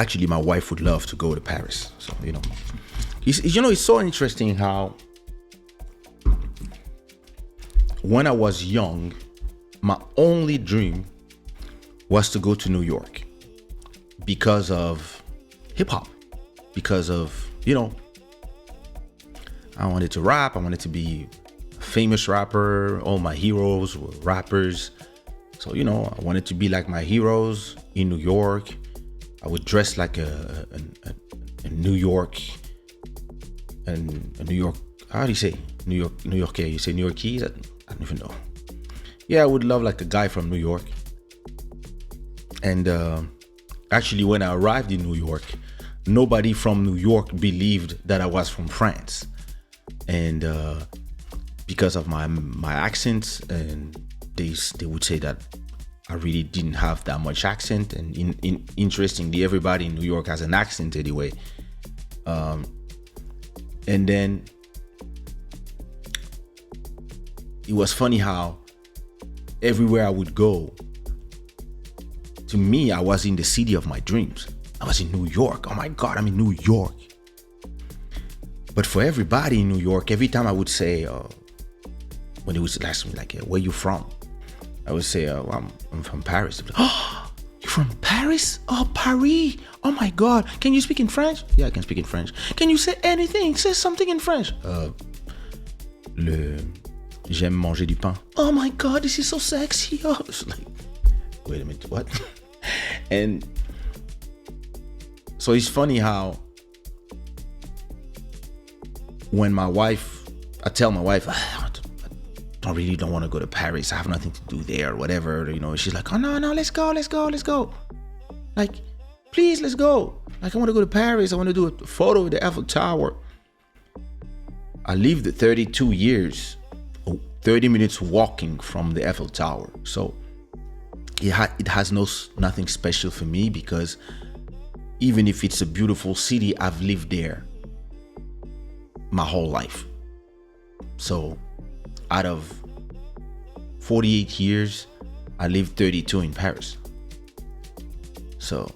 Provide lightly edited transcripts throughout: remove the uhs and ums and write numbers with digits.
Actually, my wife would love to go to Paris. So, it's so interesting how when I was young, my only dream was to go to New York because of hip hop, because of, I wanted to rap. I wanted to be a famous rapper. All my heroes were rappers. So, I wanted to be like my heroes in New York. I would dress like a New York, and a New York, how do you say? New Yorker. You say New Yorkese? I don't even know. Yeah, I would love like a guy from New York. And actually, when I arrived in New York, nobody from New York believed that I was from France. And because of my accent, and they would say that I really didn't have that much accent. And interestingly, everybody in New York has an accent anyway. And then it was funny how everywhere I would go, to me, I was in the city of my dreams. I was in New York. Oh my God, I'm in New York. But for everybody in New York, every time I would say, when they would ask me like, where you from? I would say, I'm from Paris. Like, oh, you're from Paris? Oh, Paris. Oh my God. Can you speak in French? Yeah, I can speak in French. Can you say anything? Say something in French. J'aime manger du pain. Oh my God, this is so sexy. Oh, it's like, wait a minute, what? And so it's funny how when I tell my wife, I really don't want to go to Paris. I have nothing to do there or whatever. She's like, oh no, let's go. Like, please, let's go. Like, I want to go to Paris. I want to do a photo of the Eiffel Tower. I lived 32 years, 30 minutes walking from the Eiffel Tower. So it has nothing special for me, because even if it's a beautiful city, I've lived there my whole life. So out of 48 years, I lived 32 in Paris. So,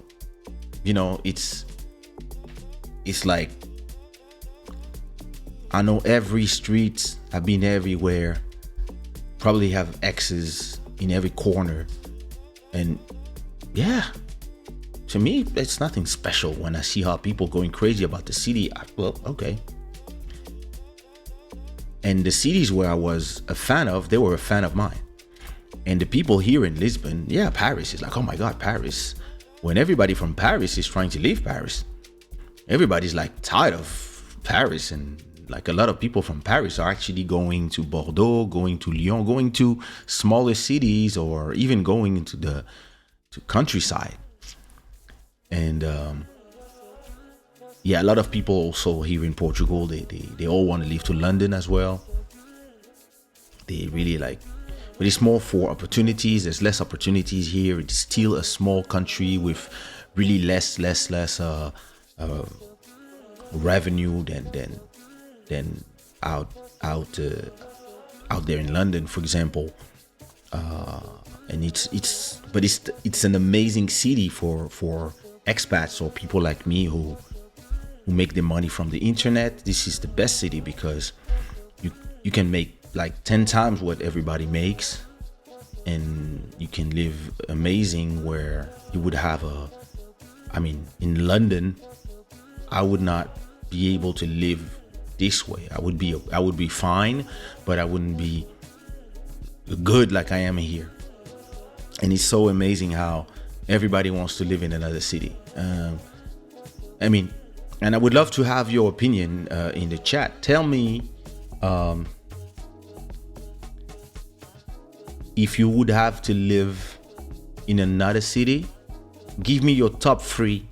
it's like, I know every street, I've been everywhere, probably have exes in every corner. And yeah, to me, it's nothing special when I see how people going crazy about the city. Well, okay. And the cities where I was a fan of, they were a fan of mine. And the people here in Lisbon, yeah, Paris is like, oh my God, Paris. When everybody from Paris is trying to leave Paris, everybody's like tired of Paris. And like a lot of people from Paris are actually going to Bordeaux, going to Lyon, going to smaller cities, or even going into the countryside. And yeah, a lot of people also here in Portugal, they all want to leave to London as well. They really like, but it's more for opportunities. There's less opportunities here. It's still a small country with really less revenue than out there in London, for example. And it's an amazing city for expats or people like me who make their money from the internet. This is the best city because you can make like 10 times what everybody makes, and you can live amazing where you would have in London, I would not be able to live this way. I would be fine, but I wouldn't be good like I am here. And it's so amazing how everybody wants to live in another city. And I would love to have your opinion in the chat. Tell me if you would have to live in another city. Give me your top 3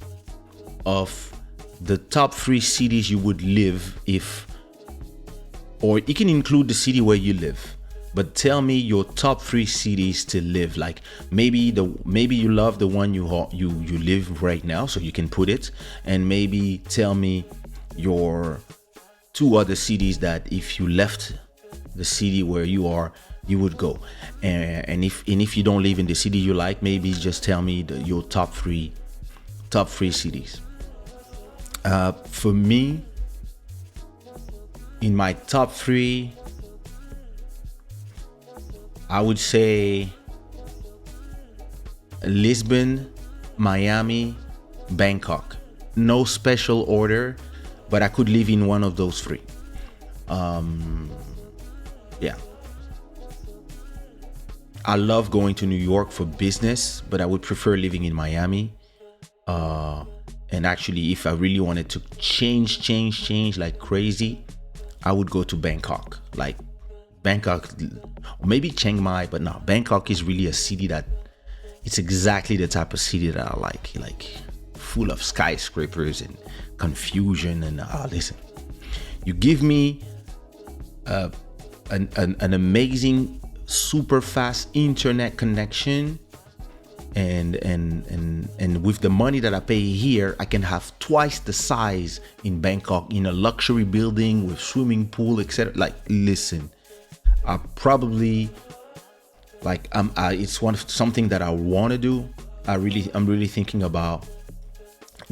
of the top 3 cities you would live if, or you can include the city where you live, but tell me your top 3 cities to live. Like maybe you love the one you live right now, so you can put it, and maybe tell me your 2 other cities that if you left the city where you are, you would go. And if you don't live in the city you like, maybe just tell me your top 3 top three cities. For me, in my top three, I would say Lisbon, Miami, Bangkok. No special order, but I could live in one of those three. Yeah. I love going to New York for business, but I would prefer living in Miami. And actually, if I really wanted to change like crazy, I would go to Bangkok. Like Bangkok, or maybe Chiang Mai, but no, Bangkok is really a city that it's exactly the type of city that I like full of skyscrapers and confusion. And listen, you give me an amazing, super fast internet connection, and with the money that I pay here, I can have twice the size in Bangkok in a luxury building with swimming pool, etc. Like, listen, I probably it's something that I want to do. I'm really thinking about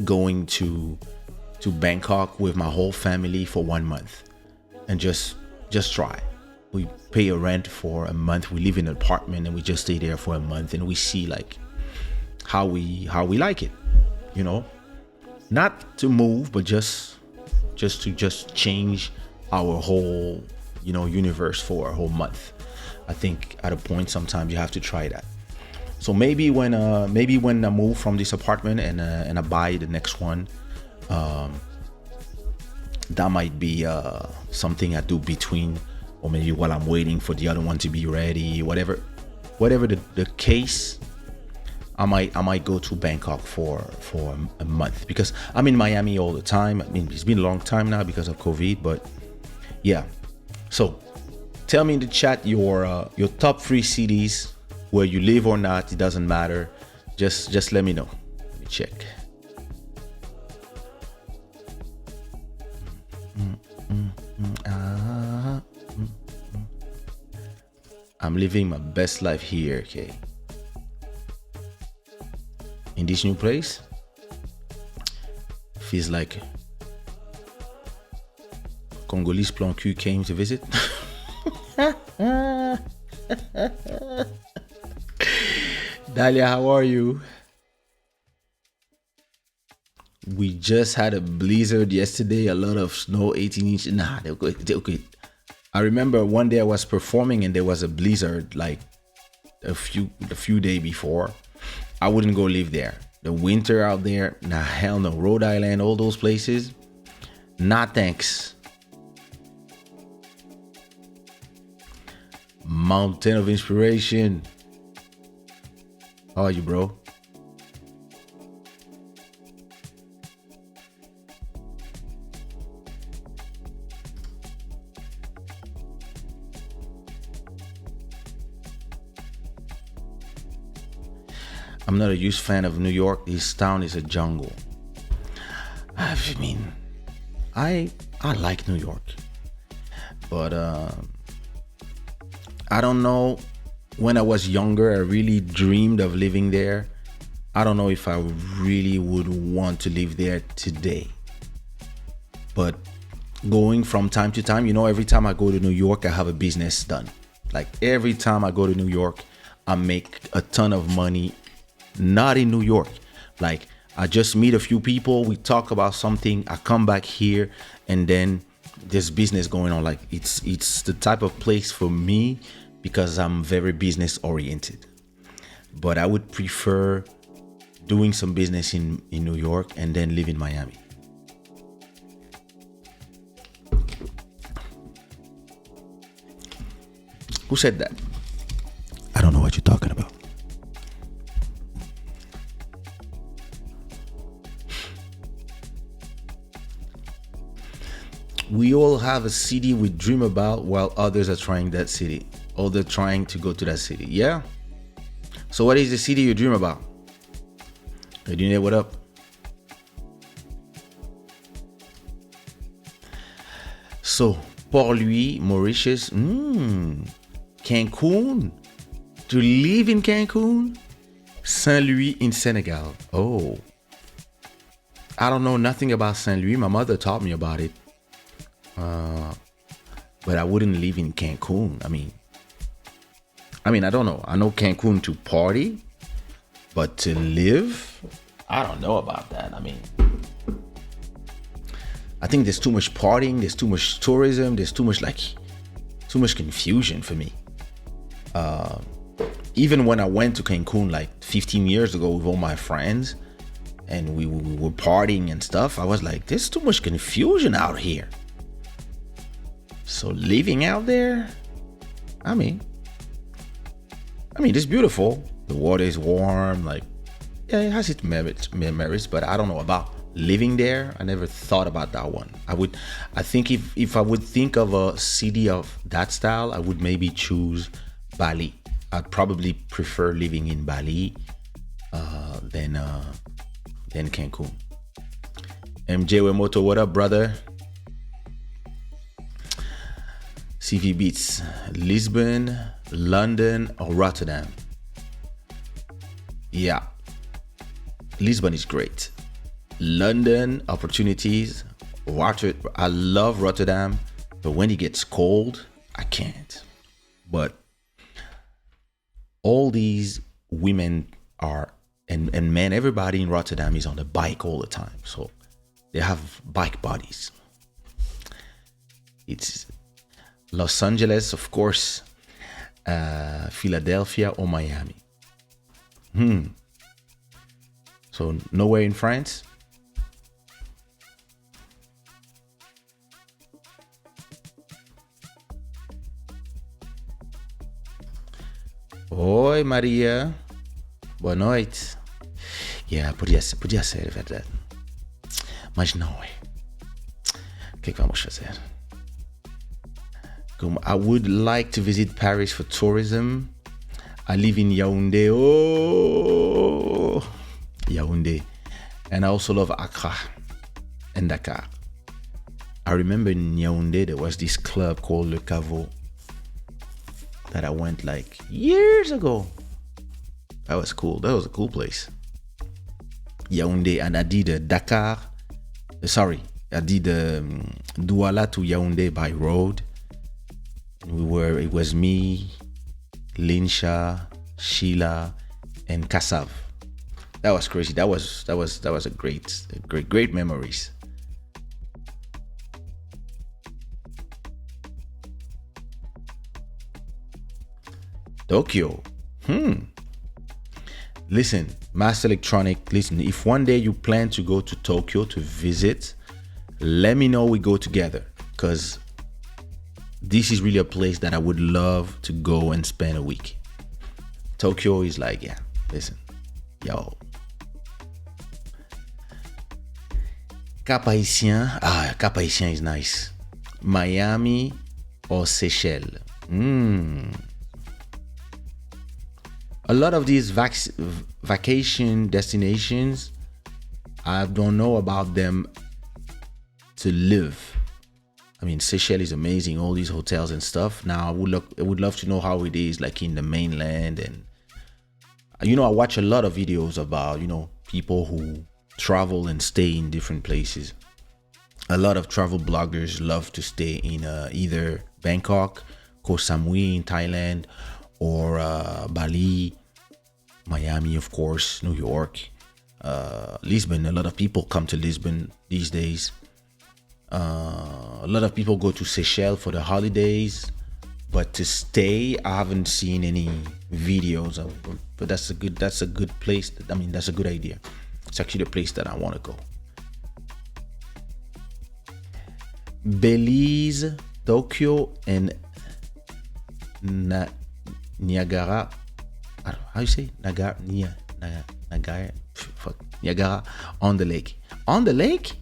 going to Bangkok with my whole family for 1 month and just try. We pay a rent for a month. We live in an apartment and we just stay there for a month and we see like how we like it, you know, not to move, but just to change our whole, you know, universe for a whole month. I think at a point sometimes you have to try that. So maybe when I move from this apartment and I buy the next one, that might be something I do between, or maybe while I'm waiting for the other one to be ready, whatever the case. I might go to Bangkok for a month, because I'm in Miami all the time. I mean, it's been a long time now because of COVID, but yeah. So tell me in the chat your top 3 cities where you live or not. It doesn't matter. Just let me know. Let me check. I'm living my best life here, okay? In this new place, feels like Congolese plan cul came to visit. Dalia, how are you? We just had a blizzard yesterday, a lot of snow, 18 inches. Nah, they're okay. I remember one day I was performing and there was a blizzard like a few days before. I wouldn't go live there. The winter out there, nah, hell no. Rhode Island, all those places, nah, thanks. Mountain of Inspiration. How are you, bro? I'm not a huge fan of New York. This town is a jungle. I mean, I like New York, but I don't know. When I was younger, I really dreamed of living there. I don't know if I really would want to live there today. But going from time to time, you know, every time I go to New York, I have a business done. Like every time I go to New York, I make a ton of money. Not in New York. Like I just meet a few people, we talk about something, I come back here, and then there's business going on. Like it's the type of place for me because I'm very business oriented. But I would prefer doing some business in New York and then live in Miami. Who said that? I don't know what you're talking about. We all have a city we dream about while others are trying that city. Or they're trying to go to that city. Yeah? So what is the city you dream about? Hey, Dune, what up? So, Port-Louis, Mauritius, Cancun. To live in Cancun? Saint-Louis in Senegal. Oh. I don't know nothing about Saint Louis. My mother taught me about it, but I wouldn't live in Cancun. I don't know. I know Cancun to party, but to live, I don't know about that. I think there's too much partying, there's too much tourism, there's too much confusion for me. Even when I went to Cancun like 15 years ago with all my friends and we were partying and stuff, I was like, there's too much confusion out here. So living out there, it's beautiful. The water is warm, yeah, it has its merits, but I don't know about living there. I never thought about that one. I think if I would think of a city of that style, I would maybe choose Bali. I'd probably prefer living in Bali than Cancun. MJ Wemoto, what up, brother? CV Beats, Lisbon, London, or Rotterdam? Yeah, Lisbon is great. London, opportunities. I love Rotterdam, but when it gets cold, I can't. But all these women and men, everybody in Rotterdam is on the bike all the time. So they have bike bodies. It's Los Angeles, of course, Philadelphia or Miami. So nowhere in France? Oi, Maria. Boa noite. Yeah, podia ser, é verdade. Mas não é. O que vamos fazer? I would like to visit Paris for tourism. I live in Yaoundé. Oh, Yaoundé. And I also love Accra and Dakar. I remember in Yaoundé there was this club called Le Caveau that I went like years ago. That was cool. That was a cool place. Yaoundé, and I did Dakar. I did Douala to Yaoundé by road. It was me, Linsha, Sheila, and Kassav. That was crazy. That was a great memories. Tokyo. Listen, Master Electronic, listen, if one day you plan to go to Tokyo to visit, let me know, we go together. Because this is really a place that I would love to go and spend a week. Tokyo is like, yeah, listen, yo. Cap Haïtien. Cap Haïtien is nice. Miami or Seychelles. A lot of these vacation destinations, I don't know about them to live. Seychelles is amazing, all these hotels and stuff. Now, I would love to know how it is like in the mainland. And, I watch a lot of videos about, people who travel and stay in different places. A lot of travel bloggers love to stay in either Bangkok, Koh Samui in Thailand, or Bali, Miami, of course, New York, Lisbon. A lot of people come to Lisbon these days. A lot of people go to Seychelles for the holidays, but to stay, I haven't seen any videos of. But that's a good place. That's a good idea. It's actually the place that I want to go. Belize, Tokyo, and Niagara. How you say Niagara on the lake. On the lake?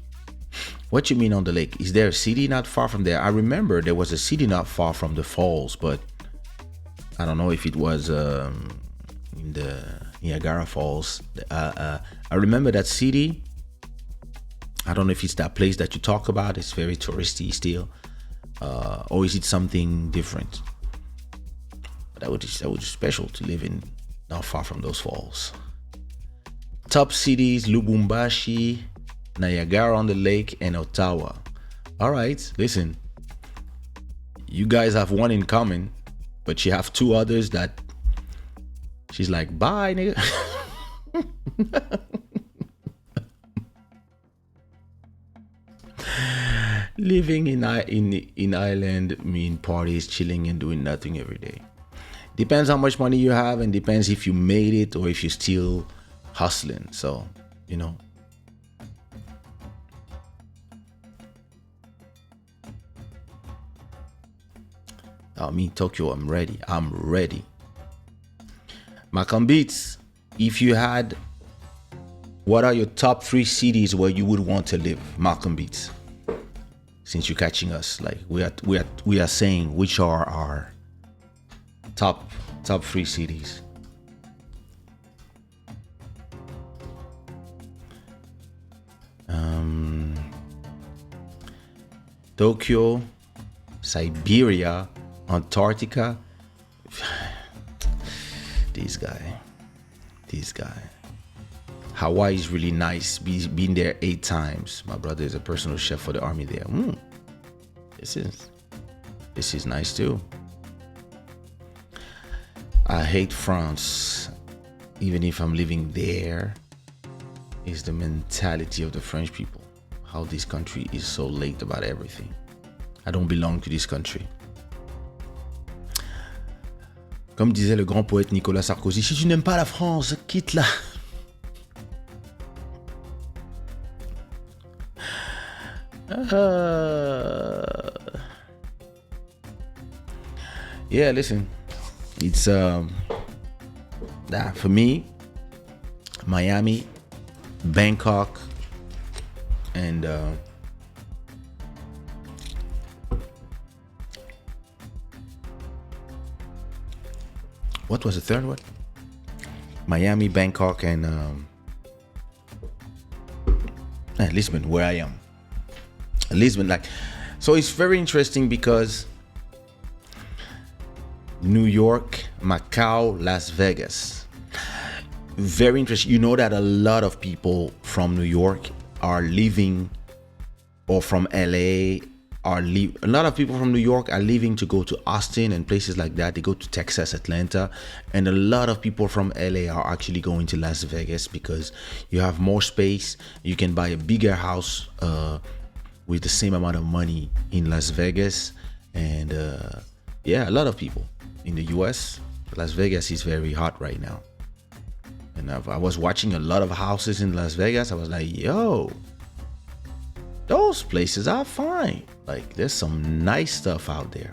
What you mean on the lake? Is there a city not far from there? I remember there was a city not far from the falls, but I don't know if it was in the Niagara Falls. I remember that city. I don't know if it's that place that you talk about. It's very touristy still, or is it something different? But that would be special to live in, not far from those falls. Top cities: Lubumbashi, Niagara on the Lake, and Ottawa. All right, listen. You guys have one in common, but you have two others that she's like, bye, nigga. Living in Ireland mean parties, chilling, and doing nothing every day. Depends how much money you have, and depends if you made it or if you're still hustling. So, you know. Me, Tokyo, I'm ready. I'm ready. Macam Beats, if you had, what are your top 3 cities where you would want to live? Malcolm Beats. Since you're catching us, like we are saying which are our top 3 cities. Tokyo, Siberia, Antarctica. This guy. Hawaii is really nice. Been there 8 times. My brother is a personal chef for the army there. This is nice too. I hate France. Even if I'm living there, is the mentality of the French people. How this country is so late about everything. I don't belong to this country. Comme disait le grand poète Nicolas Sarkozy, si tu n'aimes pas la France, quitte-la. Yeah, listen, it's for me, Miami, Bangkok, and what was the third one? Miami, Bangkok, and Lisbon, where I am. Lisbon, like, so it's very interesting because New York, Macau, Las Vegas. Very interesting. You know that a lot of people from New York are leaving, or from LA a lot of people from New York are leaving to go to Austin and places like that. They go to Texas, Atlanta, and a lot of people from LA are actually going to Las Vegas because you have more space. You can buy a bigger house with the same amount of money in Las Vegas. And yeah, a lot of people in the US, Las Vegas is very hot right now. And I was watching a lot of houses in Las Vegas. I was like, yo, those places are fine. Like, there's some nice stuff out there.